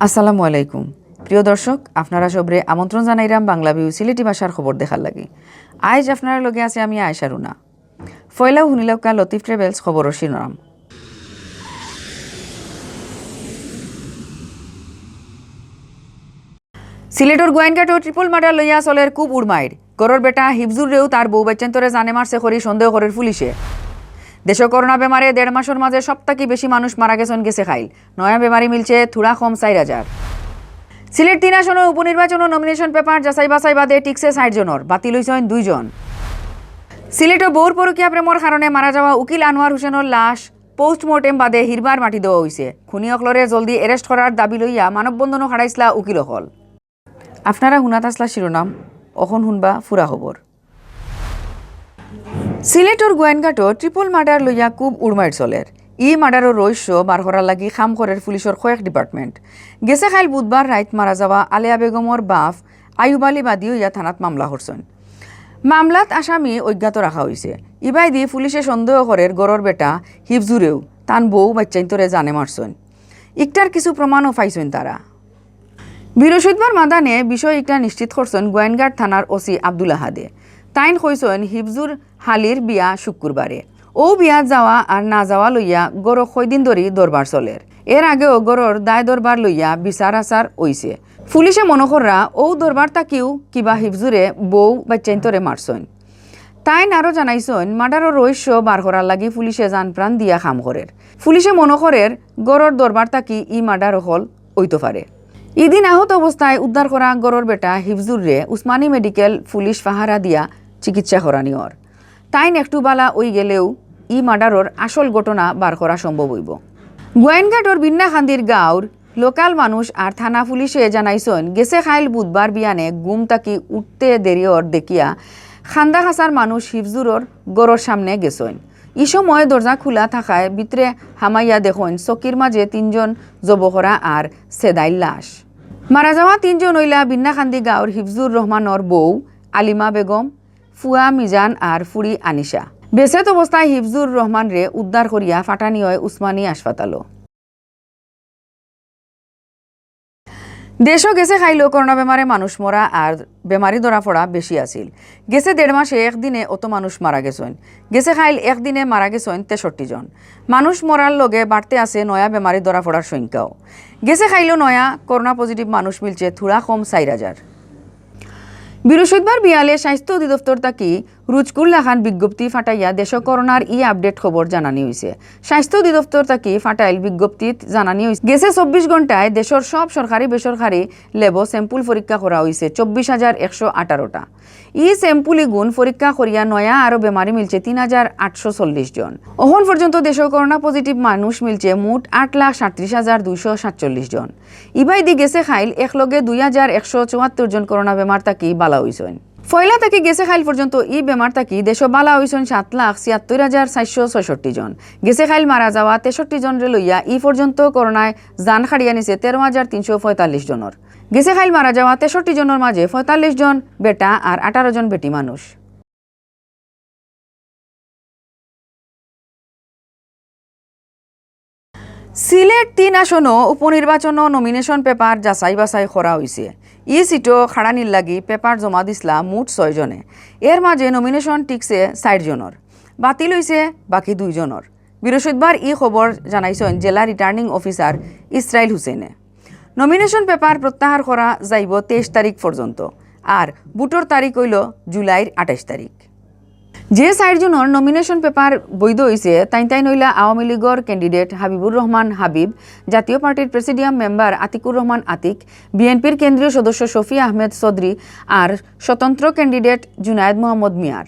আসসালামু আলাইকুম প্রিয় দর্শক, আপনারা সবরে আমন্ত্রণ জানাইরাম বাংলাভিউ সিলেটি ভাষার খবর দেখার লাগি। আজ আপনার লগে আছে আমি আয়েশা রুনা। ফয়লাও হুনিলাউকা লতিফ ট্রেভেলস খবরের শিরোনাম। সিলেটর গোয়েনঘাট ও ট্রিপল মার্ডার লইয়া চলের খুব উড়মাইর। গরর বেটা হিফজুর রেও তার বউ বাচ্চান্তরে জানে মারছে করি সন্দেহ করের পুলিশে। দেশ করোনা বেমারে 1.5 মাসের মাঝে সবথেকে বেশি মানুষ মারা গেছে খাইল। নয়া বেমারি মিলছে থুড়া কম 4,000। সিলেট 3 আসনের উপনির্বাচন ও নমিনেশন পেপার যাচাই বাছাই বাদে টিকছে 60 জনের, বাতিল হয়েছেন 2 জন। সিলেটে বউর পরকীয়া প্রেমর কারণে মারা যাওয়া উকিল আনোয়ার হোসেনের লাশ পোস্টমর্টেম বাদে হিরবার মাটি দেওয়া হয়েছে। খুনিয়কলরে জলদি এরেস্ট করার দাবি লইয়া মানববন্ধনও হারাইছলা উকিল হল। আপনারা হুনাত আসলা শিরোনাম, অখন শুনবা ফুরা খবর। সিলেটর গোয়েনঘাটও ট্রিপল মার্ডার লইয়া খুব উড়মাইর চলের। ই মার্ডারের রহস্য বার করার লাগি কাম করের পুলিশের কয়েক ডিপার্টমেন্ট। গেছে খাইল বুধবার রাইত মারা যাওয়া আলিয়া বেগমর বাপ আয়ুব আলী বাদী হইয়া থানাত মামলা করছেন। মামলাত আসামি অজ্ঞাত রাখা হয়েছে। ইবাই দিয়ে পুলিশে সন্দেহ করের গড়র বেটা হিফজুরেও তান বউ বাচ্চাইন্তরে জানে মারছেন। ইকটার কিছু প্রমাণও পাইছেন তারা। বৃহস্পতিবার মাদানে বিষয় ইকটা নিশ্চিত করছেন গোয়েনঘাট থানার ওসি আব্দুল আহাদে। তাইন কইছেন হিফজুর হালির বিয়া শুক্রবারে। ও বিয়াত যাওয়া আর না যাওয়া লইয়া গড় কয়দিন ধরি দরবার চলের। এর আগেও গড়র দায় দরবার লইয়া বিচার আচার হইছে। পুলিশে মনোহররা ও দরবার তাকিও কিবা হিফজুরে বউ বাচ্চাইন্তরে মারছেন। তাইন আরও জানাইছেন মার্ডারের রহস্য বার করার লাগি পুলিশে জান প্রাণ দিয়া কাম করের। পুলিশে মনোহরের গড়র দরবার তাকি ই মার্ডার হল হইতে পারে। ইদিন আহত অবস্থায় উদ্ধার করা গড়র বেটা হিফজুররে উসমানী মেডিকেল পুলিশ পাহারা দিয়া চিকিৎসা করানিওর। তাইন একটু বালা ওই গেলেও ই মার্ডারর আসল ঘটনা বার করা সম্ভব হইব। গোয়েনঘাটর বিন্নাখান্দির গাঁওর লোকাল মানুষ আর থানা পুলিশে জানাইছেন গেছে খাইল বুধবার বিয়ানে গুম তাকি উঠতে দেরিয়র দেখিয়া খান্দা খাসার মানুষ হিফজুরর গড়র সামনে গেছেন। ই সময় দরজা খোলা থাকায় ভিতরে হামাইয়া দেখুন চকির মাঝে 3 জন জবহরা আর সেদাইল লাশ। মারা যাওয়া 3 জন হইলা বিন্নাখান্দি গাঁওর হিফজুর রহমানর বউ আলিমা বেগম, ফুয়া মিজান আর ফুরি আনিশা। বেসেত অবস্থায় হিফজুর রহমান রে উদ্ধার করিয়া ফাটানি হয় উসমানী হাসপাতালও। দেশও গেছে খাইল করোনা বেমারে মানুষ মরা আর বেমারি ধরা পড়া বেশি আছিল। গেছে 1.5 মাসে একদিনে অত মানুষ মারা গেছেন। গেছে খাইল একদিনে মারা গেছেন 63 জন। মানুষ মরার লগে বাড়তে আছে নয়া বেমারি ধরা পড়ার সংখ্যাও। গেছে খাইল নয়া করোনা পজিটিভ মানুষ মিলছে থুড়া কম 4,000। বৃহস্পতিবার বিয়ালে স্বাস্থ্য অধিদপ্তর তাকি রুজকুর লাখান বিজ্ঞপ্তি ফাটাইয়া দেশ করোনার ই আপডেট খবর জানানি হয়েছে। স্বাস্থ্য অধিদপ্তর তাকি ফাটাইল বিজ্ঞপ্তিত জানানি হয়েছে গেছে 24 ঘন্টায় দেশের সব সরকারি বেসরকারি লেব স্যাম্পুল পরীক্ষা করা হয়েছে 24,118টা। ই স্যাম্পুলি গুণ পরীক্ষা করিয়া নয়া আরো বেমারি মিলছে 3,840 জন। অহন পর্যন্ত দেশের করোনা পজিটিভ মানুষ মিলছে মোট 8,37,247 জন। ইবাই দি গেছে খাইল একলগে 2,174 জন করোনা বেমার তাকি বালা হইছেন। ফয়লা তাকি গেছে খাইল পর্যন্ত ই বেমার তাকি দেশ বালা হইছেন 7,76,666 জন। গেছে খাইল মারা যাওয়া 63 জন রে লইয়া ই পর্যন্ত করোনায় জান খাড়িয়া নিছে 13,345 জনের। গেছে খাইল মারা যাওয়া 63 জনের মাঝে 45 জন বেটা আর 18 জন বেটি মানুষ। সিলেট 3 আসনও উপনির্বাচন নমিনেশন পেপার যাচাই বাছাই করা হয়েছে। ই সিটও খাড়ানির লাগি পেপার জমা দিছলা মোট 6 জনে। এর মাঝে নমিনেশন টিকছে 60 জনের, বাতিল হয়েছে বাকি 2 জনের। বৃহস্পতিবার ই খবর জানাইছেন জেলা রিটার্নিং অফিসার ইসরাইল হুসেনে। নমিনেশন পেপার প্রত্যাহার করা যাইব 23 তারিখ পর্যন্ত আর বুটোর তারিখ হইল জুলাইর 28 তারিখ। যে 60 জনের নমিনেশন পেপার বৈধ হয়েছে তাই নইলা আওয়ামী লীগের ক্যান্ডিডেট হাবিবুর রহমান হাবিব, জাতীয় পার্টির প্রেসিডিয়াম মেম্বার আতিকুর রহমান আতিক, বিএনপির কেন্দ্রীয় সদস্য শফি আহমেদ চৌধুরী আর স্বতন্ত্র ক্যান্ডিডেট জুনায়েদ মোহাম্মদ মিয়ার।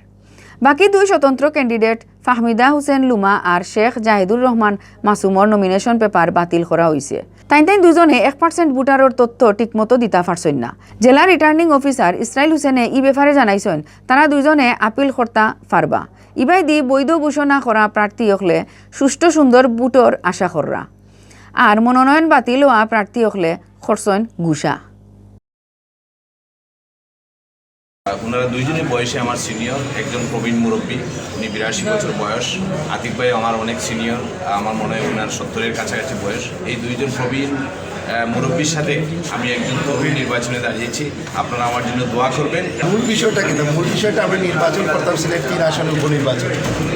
বাকি 2 স্বতন্ত্র ক্যান্ডিডেট ফাহমিদা হুসেন লুমা আর শেখ জাহিদুর রহমান মাসুমর নমিনেশন পেপার বাতিল করা হয়েছে। তাই দুজনে 1% ভোটারের তথ্য ঠিকমতো দিতে পারছেন না। জেলা রিটার্নিং অফিসার ইসরাইল হুসেনে ই ব্যাপারে জানাইছেন তারা 2 জনে আপিল করতে পারবা। ইবাই দি বৈধ ঘোষণা করা প্রার্থী হলে সুষ্ঠু সুন্দর ভোটর আশা কররা আর মনোনয়ন বাতিল হওয়া প্রার্থী হলে খরচন ঘুষা। ওনারা 2 জনই বয়সে আমার সিনিয়র। একজন প্রবীণ মুরব্বী, উনি 82 বছর বয়স। আতিক ভাই আমার অনেক সিনিয়র, আমার মনে হয় ওনার 70-এর কাছাকাছি বয়স। এই 2 জন প্রবীণ মুরব্বীর সাথে আমি একজন প্রবীণ নির্বাচনে দাঁড়িয়েছি। আপনারা আমার জন্য দোয়া করবেন। মূল বিষয়টা কিন্তু মূল বিষয়টা আমরা নির্বাচন করতাম সিলেট 3 আসনের উপনির্বাচন।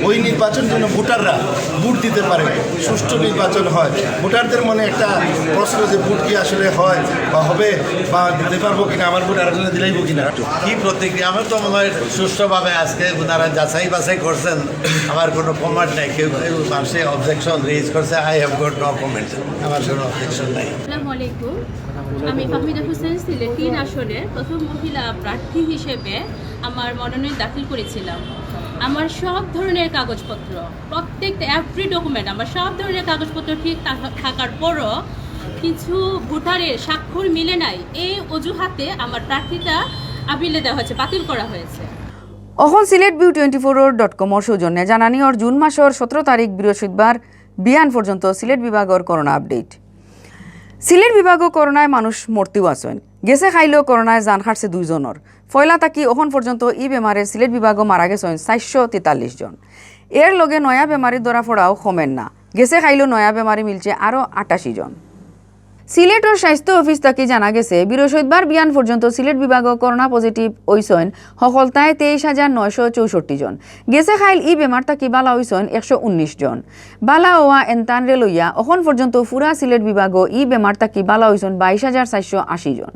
ওই নির্বাচন যেন ভোটাররা ভোট দিতে পারে, সুষ্ঠু নির্বাচন হয়। ভোটারদের মনে একটা প্রশ্ন যে ভোট কি আসলে হয় বা হবে বা দিতে পারবো কিনা, আমার ভোট আরেকজনে দিলাইব কিনা। কি প্রতিক্রিয়া? আমার তো মনে হয় সুষ্ঠুভাবে আজকে ওনারা যাচাই বাছাই করছেন, আমার কোনো কমেন্ট নাই। কেউ কেউ মানুষে অবজেকশন রেজ করছে, I have got no comment, আমার কোনো অবজেকশন নাই। আসসালামু আলাইকুম, আমি ফাহমিদা হোসেন সিলেট 3 আসনের প্রথম মহিলা প্রার্থী হিসেবে আমার মনোনয়ন দাখিল করেছিলাম। আমার সব ধরনের কাগজপত্র, প্রত্যেকটা এভরি ডকুমেন্ট, আমার সব ধরনের কাগজপত্র ঠিক থাকার পরও কিছু ভোটারের স্বাক্ষর মিলে নাই। এই অজুহাতে আমার প্রার্থীতা আপিলে দেওয়া হয়েছে, বাতিল করা হয়েছে। অকল সিলেট ভিউ 24.com সৌজন্যে জানানি ওর জুন মাসের 17 তারিখ বৃহস্পতিবার বিয়ান পর্যন্ত সিলেট বিভাগের করোনা আপডেট। সিলেট বিভাগও করোনায় মানুষ মরতেও আছেন। গেছে খাইলেও করোনায় জান খাটছে 2 জনের। ফয়লা তাকি এখন পর্যন্ত ই বেমারে সিলেট বিভাগও মারা গেছেন 443 জন। এর লগে নয়া বেমারির ধরা পড়াও কমেন না। গেছে খাইলেও নয়া বেমারি মিলছে আরও 88 জন। সিলেটর স্বাস্থ্য অফিস তাকে জানা গেছে বৃহস্পতিবার বিয়ান পর্যন্ত সিলেট বিভাগও করোনা পজিটিভ হইছেন সকলতায় 23,964 জন। গেছে খাইল ই বেমার তাকি বালা হইছেন 119 জন। বালা হওয়া এনতানরে লইয়া এখন পর্যন্ত পুরা সিলেট বিভাগও ই বেমার তাকি বালা হইছেন 22,480 জন।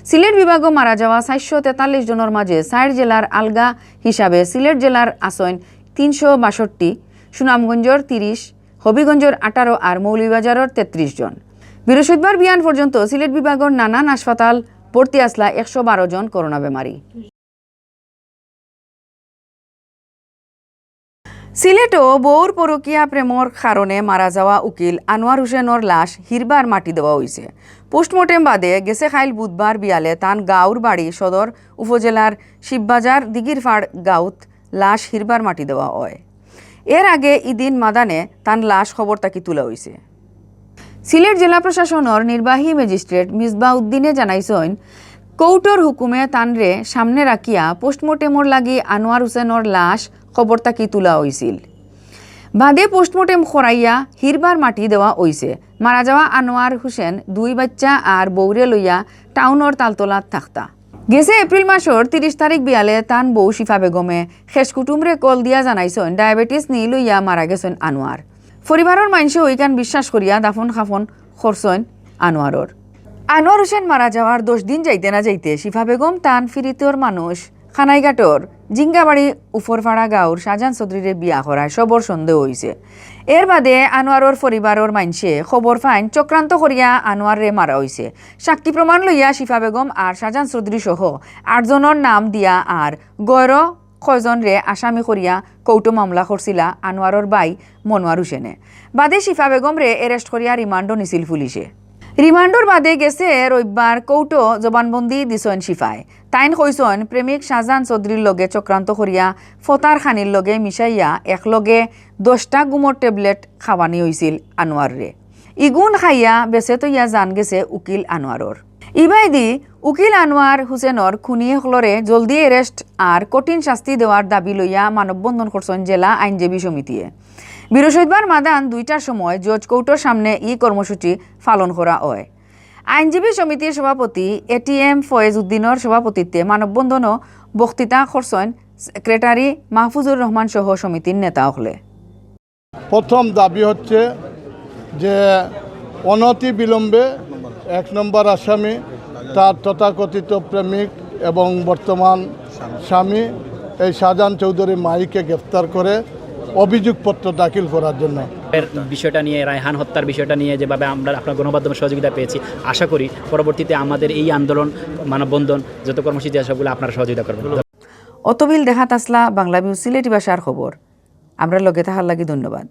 সিলেট বিভাগও মারা যাওয়া 443 জনের মাঝে 4 জেলার আলগা হিসাবে সিলেট জেলার আসন 362, সুনামগঞ্জর 30, হবিগঞ্জর 18 আর মৌলভীবাজারের 33 জন। বৃহস্পতিবার বিয়ান পর্যন্ত সিলেট বিভাগের নানান হাসপাতাল ভর্তি আসলা 112 জন করোনা বেমারি। সিলেটও বউর পরকীয়া প্রেমর কারণে মারা যাওয়া উকিল আনোয়ার হোসেনের লাশ হিরবার মাটি দেওয়া হয়েছে। পোস্টমর্টেম বাদে গেছে খাইল বুধবার বিয়ালে তান গাঁওর বাড়ি সদর উপজেলার শিববাজার দিগিরফাড় গাঁওত লাশ হিরবার মাটি দেওয়া হয়। এর আগে ইদিন মাদানে তান লাশ খবর তাকি তোলা হয়েছে। সিলেট জেলা প্রশাসনের নির্বাহী ম্যাজিস্ট্রেট মিসবা উদ্দিনে জানাইছেন কৌটোর হুকুমে তানরে সামনে রাখিয়া পোস্টমর্টেমর লাগি আনোয়ার হোসেনের লাশ খবর তাকি তোলা হয়েছিল। বাদে পোস্টমর্টেম খরাইয়া হিরবার মাটি দেওয়া হয়েছে। মারা যাওয়া আনোয়ার হোসেন 2 বাচ্চা আর বৌরে লইয়া টাউনের তালতলাত থাকতা। গেছে এপ্রিল মাসের 30 তারিখ বিয়ালে তান বউ শিফা বেগমে খেস কুটুমরে কল দিয়া জানাইছেন ডায়াবেটিস নি লইয়া মারা গেছেন আনোয়ার। পরিবারের মানুষে ওইখান বিশ্বাস করিয়া দাফন খাফন করছেন আনোয়ারর। আনোয়ার হোসেন মারা যাওয়ার 10 দিন যাইতে না যাইতে শিফা বেগম তান ফিরিতর মানুষ খানাইঘাটর জিঙ্গাবাড়ি উপরপাড়া গাঁওর শাহজাহান চৌধুরীরে বিয়া করায় সবর সন্দেহ হয়েছে। এর বাদে আনোয়ারর পরিবারের মানুষে খবর ফাইন চক্রান্ত করিয়া আনোয়াররে মারা হয়েছে। সাক্ষী প্রমাণ লইয়া শিফা বেগম আর শাহজাহান চৌধুরী সহ 8 জনের নাম দিয়া আর গয়র কয়জনরে আসামি করিয়া কৌটো মামলা করছিলা আনোয়ারর বাই মনোয়ার হোসেনে। বাদে শিফা বেগমরে এরেস্ট করিয়া রিমান্ডও নিছিল পুলিশে। রিমান্ডর বাদে গেছে রবিবার কৌটো জবানবন্দি দিছেন শিফায়। তাইন কইছেন প্রেমিক শাহজাহান চৌধুরীর লগে চক্রান্ত করিয়া ফতার খানির লগে মিশাইয়া একলগে 10টা গুমর ট্যাবলেট খাওয়ানি হয়েছিল আনোয়াররে। ইগুন খাইয়া বেছে তৈয়া জান গেছে উকিল আনোয়ারর। ইবাইদি উকিল আনোয়ার হোসেনের খুনি হলরে জলদি এরেস্ট আর কঠিন শাস্তি দেওয়ার দাবি লইয়া মানববন্ধন করছেন জেলা আইনজীবী সমিতিয়ে। বৃহস্পতিবার মাদান 2টার সময় জজ কৌটোর সামনে ই কর্মসূচি পালন করা হয়। আইনজীবী সমিতির সভাপতি এটিএম ফয়েজ উদ্দিনের সভাপতিত্বে মানববন্ধনও বক্তৃতা করছেন সেক্রেটারি মাহফুজুর রহমান সহ সমিতির নেতা হলে। প্রথম দাবি হচ্ছে যে অনতি বিলম্বে 1 নম্বর আসামি তার তথাকথিত প্রেমিক এবং বর্তমান স্বামী এই শাহজাহান চৌধুরী মাইকে গ্রেফতার করে অভিযোগপত্র দাখিল করার জন্য। বিষয়টা নিয়ে রায়হান হত্যার বিষয়টা নিয়ে যেভাবে আমরা আপনার গণমাধ্যমের সহযোগিতা পেয়েছি, আশা করি পরবর্তীতে আমাদের এই আন্দোলন মানববন্ধন যত কর্মসূচি আছে সবগুলো আপনারা সহযোগিতা করবেন। অতবিল দেখা তাসলা বাংলাভিউ সিলেটি ভাষার খবর। আমরা লগে থাকার লাগি ধন্যবাদ।